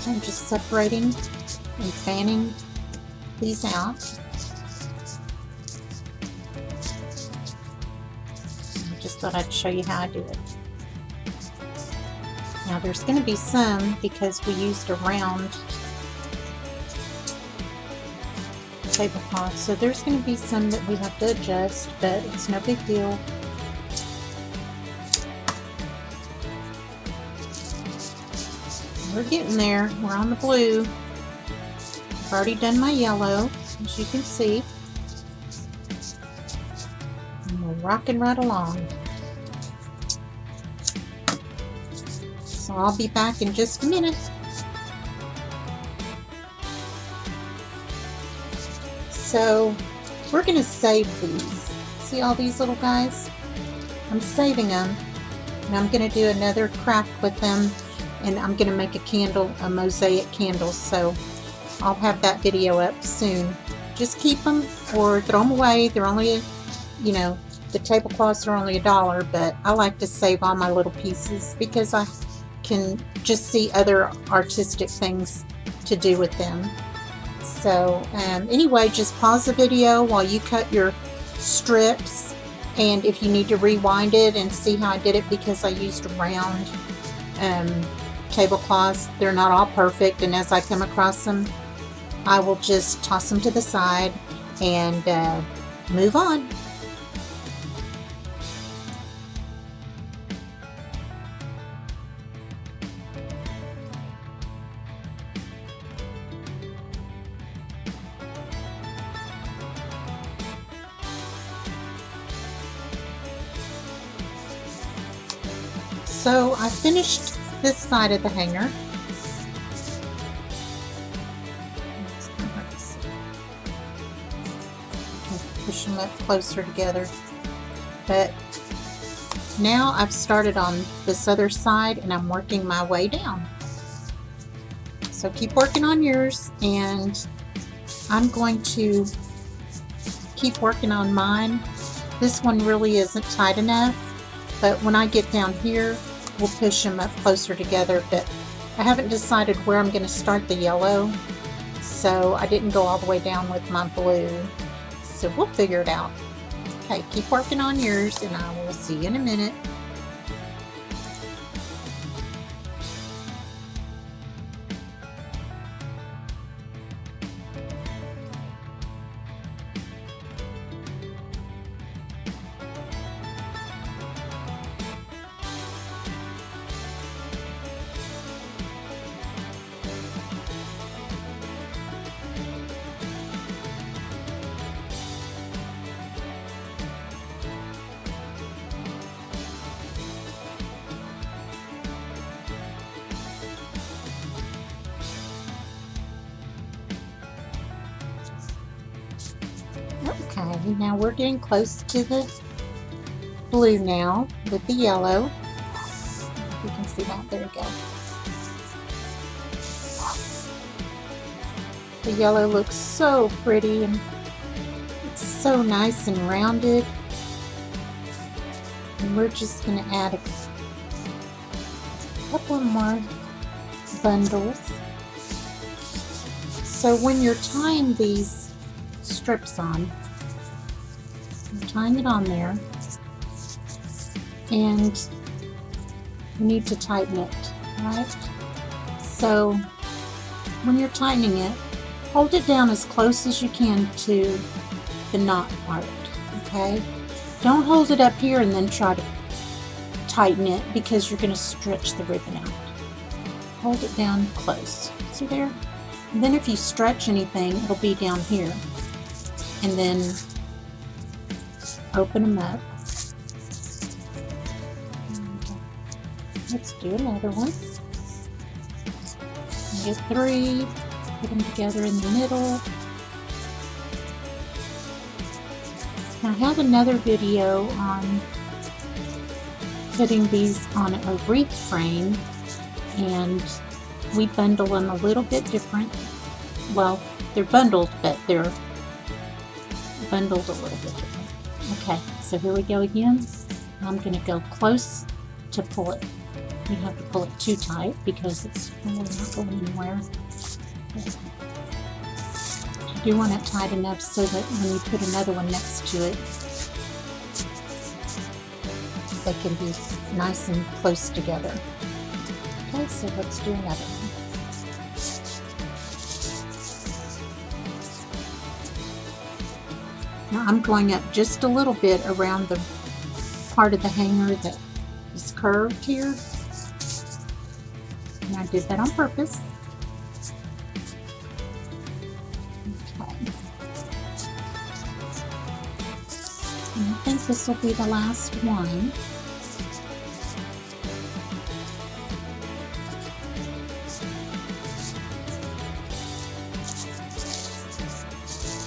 I'm just separating and fanning these out. I just thought I'd show you how I do it. Now there's going to be some, because we used a round tablecloth, so there's going to be some that we have to adjust, but it's no big deal. We're getting there. We're on the blue. I've already done my yellow, as you can see. And we're rocking right along. So I'll be back in just a minute. So we're going to save these. See all these little guys? I'm saving them, and I'm going to do another craft with them, and I'm going to make a candle, a mosaic candle. So I'll have that video up soon. Just keep them or throw them away. They're only, you know, the tablecloths are only $1, but I like to save all my little pieces because I can just see other artistic things to do with them. So anyway, just pause the video while you cut your strips, and if you need to rewind it and see how I did it, because I used round tablecloths, they're not all perfect, and as I come across them, I will just toss them to the side and move on. So I finished this side of the hanger. Push them up closer together. But now I've started on this other side and I'm working my way down. So keep working on yours, and I'm going to keep working on mine. This one really isn't tight enough, but when I get down here, we'll push them up closer together. But I haven't decided where I'm going to start the yellow, so I didn't go all the way down with my blue. So we'll figure it out. Okay, keep working on yours, and I will see you in a minute. Okay, now we're getting close to the blue now with the yellow. You can see that. There you go. The yellow looks so pretty, and it's so nice and rounded. And we're just going to add a couple more bundles. So when you're tying these strips on, you're tying it on there, and you need to tighten it, right? So when you're tightening it, hold it down as close as you can to the knot part, okay? Don't hold it up here and then try to tighten it, because you're going to stretch the ribbon out. Hold it down close. See there? And then if you stretch anything, it'll be down here. And then open them up. Let's do another one. Get 3, put them together in the middle. I have another video on putting these on a wreath frame, and we bundle them a little bit different. Well, they're bundled, but they're bundled a little bit different. Okay, so here we go again. I'm going to go close to pull it You have to pull it too tight because it's really not going anywhere. You do want it tight enough so that when you put another one next to it, they can be nice and close together. Okay, so let's do another one. Now I'm going up just a little bit around the part of the hanger that is curved here. And I did that on purpose. Okay. And I think this will be the last one.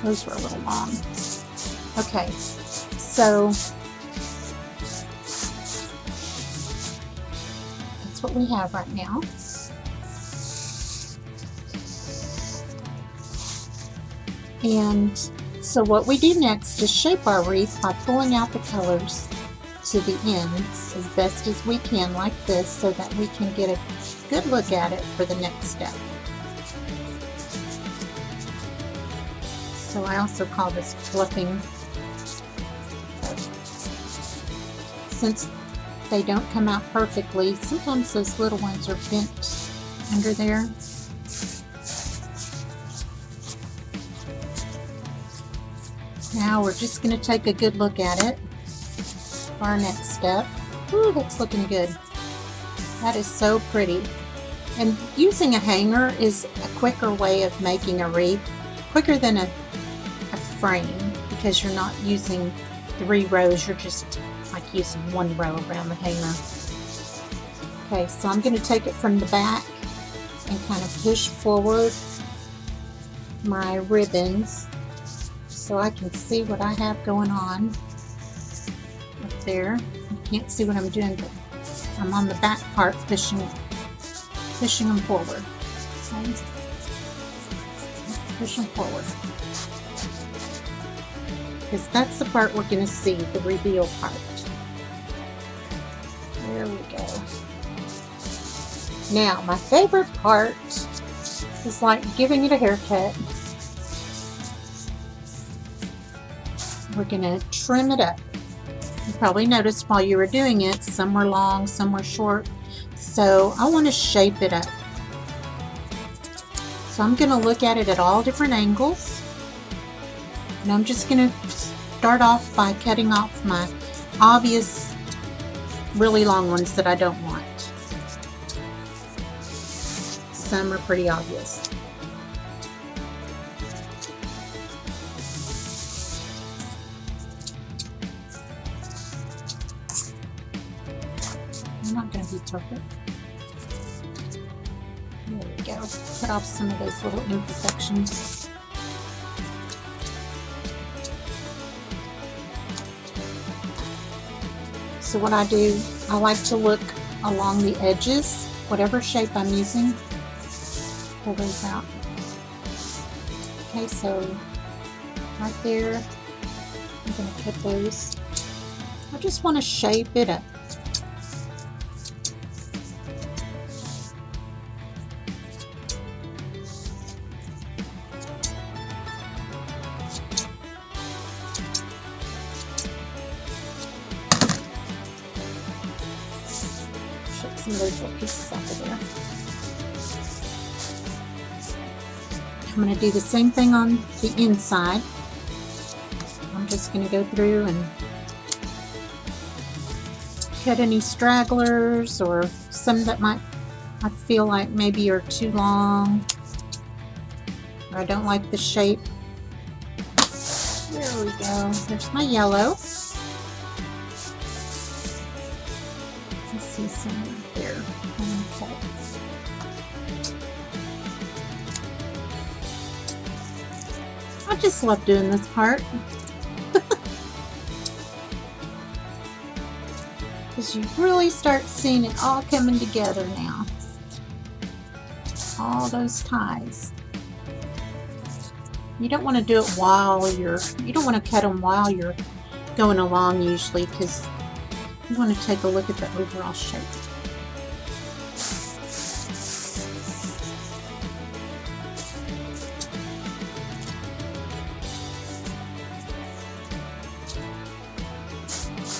Those were a little long. Okay, so that's what we have right now. And so what we do next is shape our wreath by pulling out the colors to the ends as best as we can, like this, so that we can get a good look at it for the next step. So I also call this fluffing. Since they don't come out perfectly, sometimes those little ones are bent under there. Now we're just going to take a good look at it for our next step. Ooh, that's looking good. That is so pretty. And using a hanger is a quicker way of making a wreath, quicker than a frame, because you're not using 3 rows, you're just like using 1 row around the hanger. Okay, so I'm going to take it from the back and kind of push forward my ribbons so I can see what I have going on up there. You can't see what I'm doing, but I'm on the back part pushing them forward. Okay. Push them forward. Because that's the part we're going to see, the reveal part. There we go. Now, my favorite part is like giving it a haircut. We're going to trim it up. You probably noticed while you were doing it, some were long, some were short. So I want to shape it up. So I'm going to look at it at all different angles. And I'm just going to start off by cutting off my obvious, really long ones that I don't want. Some are pretty obvious. I'm not going to be perfect. There we go. Cut off some of those little imperfections. So what I do, I like to look along the edges, whatever shape I'm using, pull those out. Okay, so right there, I'm going to cut those. I just want to shape it up. Some of those little pieces off of there. I'm going to do the same thing on the inside. I'm just going to go through and cut any stragglers or some that I feel like maybe are too long, or I don't like the shape. There we go. There's my yellow. See some right there. Okay. I just love doing this part. Because you really start seeing it all coming together now. All those ties. You don't want to do it while you don't want to cut them while you're going along usually, because you want to take a look at the overall shape.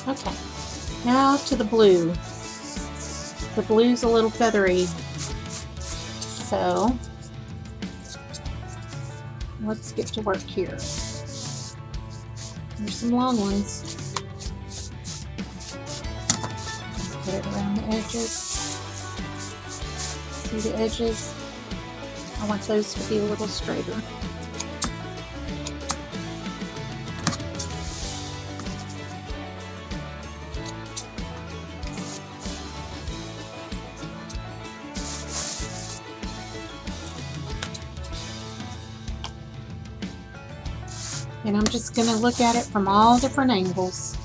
Okay, now to the blue. The blue's a little feathery, so let's get to work here. There's some long ones. Put it around the edges. See the edges? I want those to be a little straighter. And I'm just going to look at it from all different angles.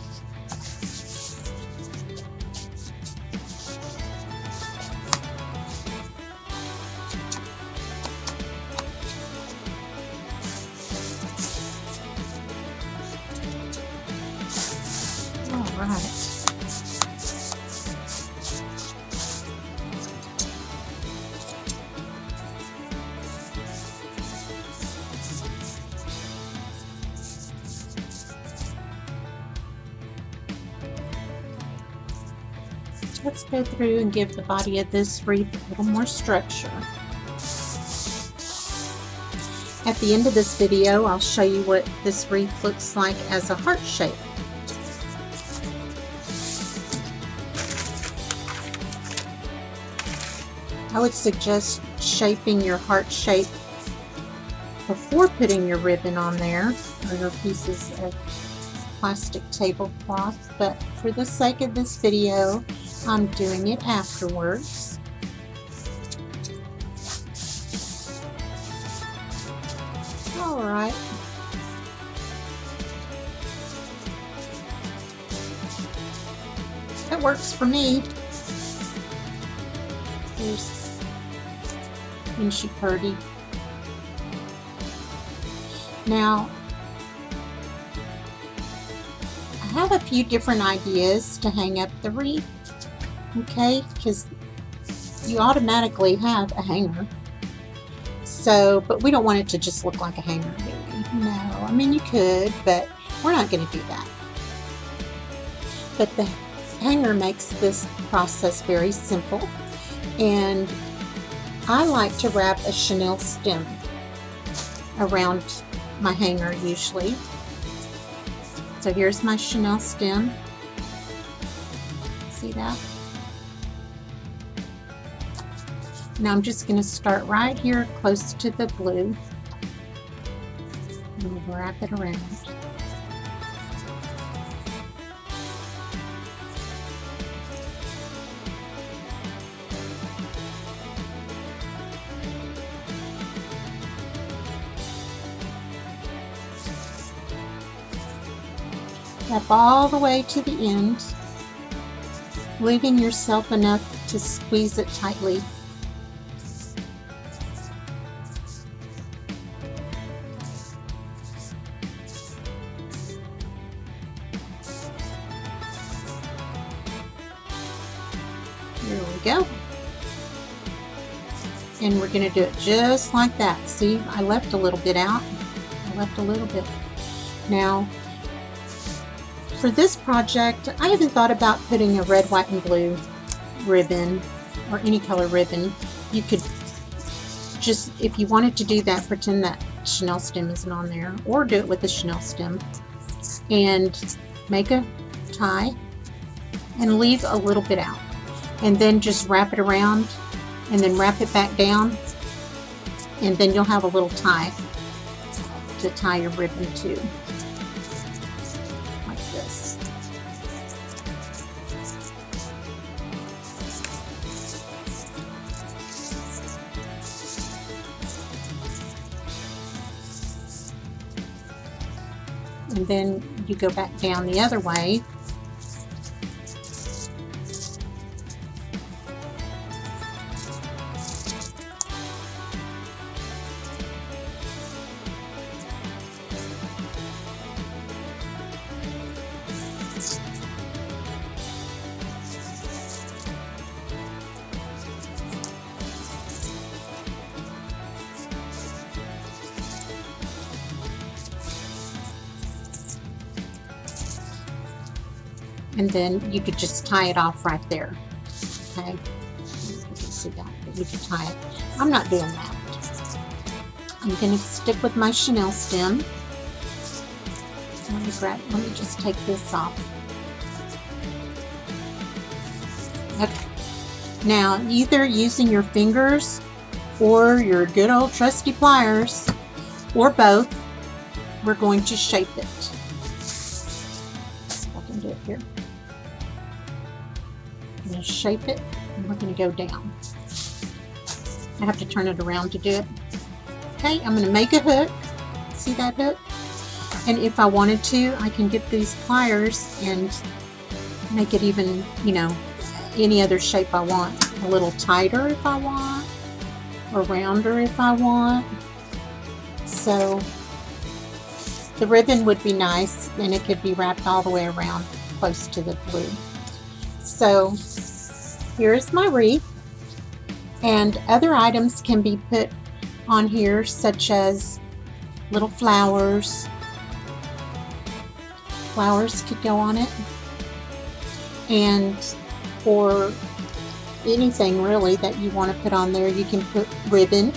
All right. Let's go through and give the body of this wreath a little more structure. At the end of this video, I'll show you what this wreath looks like as a heart shape. I would suggest shaping your heart shape before putting your ribbon on there, or your pieces of plastic tablecloth, but for the sake of this video, I'm doing it afterwards. All right. That works for me. Isn't she pretty? Now, I have a few different ideas to hang up the wreath. Okay, because you automatically have a hanger. So, but we don't want it to just look like a hanger, do we? No, I mean you could, but we're not going to do that. But the hanger makes this process very simple, and I like to wrap a chenille stem around my hanger usually. So here's my chenille stem. See that? Now I'm just going to start right here close to the blue and we'll wrap it around. Wrap all the way to the end, leaving yourself enough to squeeze it tightly. There we go. And we're going to do it just like that. See, I left a little bit out. I left a little bit. Now, for this project, I haven't thought about putting a red, white, and blue ribbon or any color ribbon. You could just, if you wanted to do that, pretend that chenille stem isn't on there, or do it with the chenille stem and make a tie and leave a little bit out. And then just wrap it around and then wrap it back down, and then you'll have a little tie to tie your ribbon to, like this. And then you go back down the other way. and then you could just tie it off right there. Okay, you can see that, but you can tie it. I'm not doing that. I'm going to stick with my chenille stem. Let me just take this off. Okay. Now, either using your fingers or your good old trusty pliers, or both, we're going to shape it. See if I can do it here. I'm going to shape it, and we're going to go down. I have to turn it around to do it. Okay, I'm going to make a hook. See that hook? And if I wanted to, I can get these pliers and make it even, you know, any other shape I want. A little tighter if I want, or rounder if I want. So the ribbon would be nice, and it could be wrapped all the way around close to the blue. So here's my wreath, and other items can be put on here, such as little flowers. Flowers could go on it, and for anything really that you want to put on there, you can put ribbon.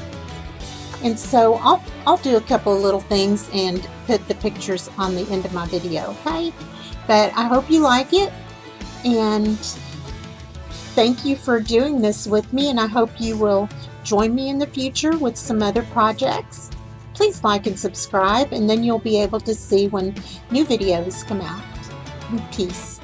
And so I'll do a couple of little things and put the pictures on the end of my video, okay? But I hope you like it, and thank you for doing this with me, and I hope you will join me in the future with some other projects. Please like and subscribe, and then you'll be able to see when new videos come out. Peace.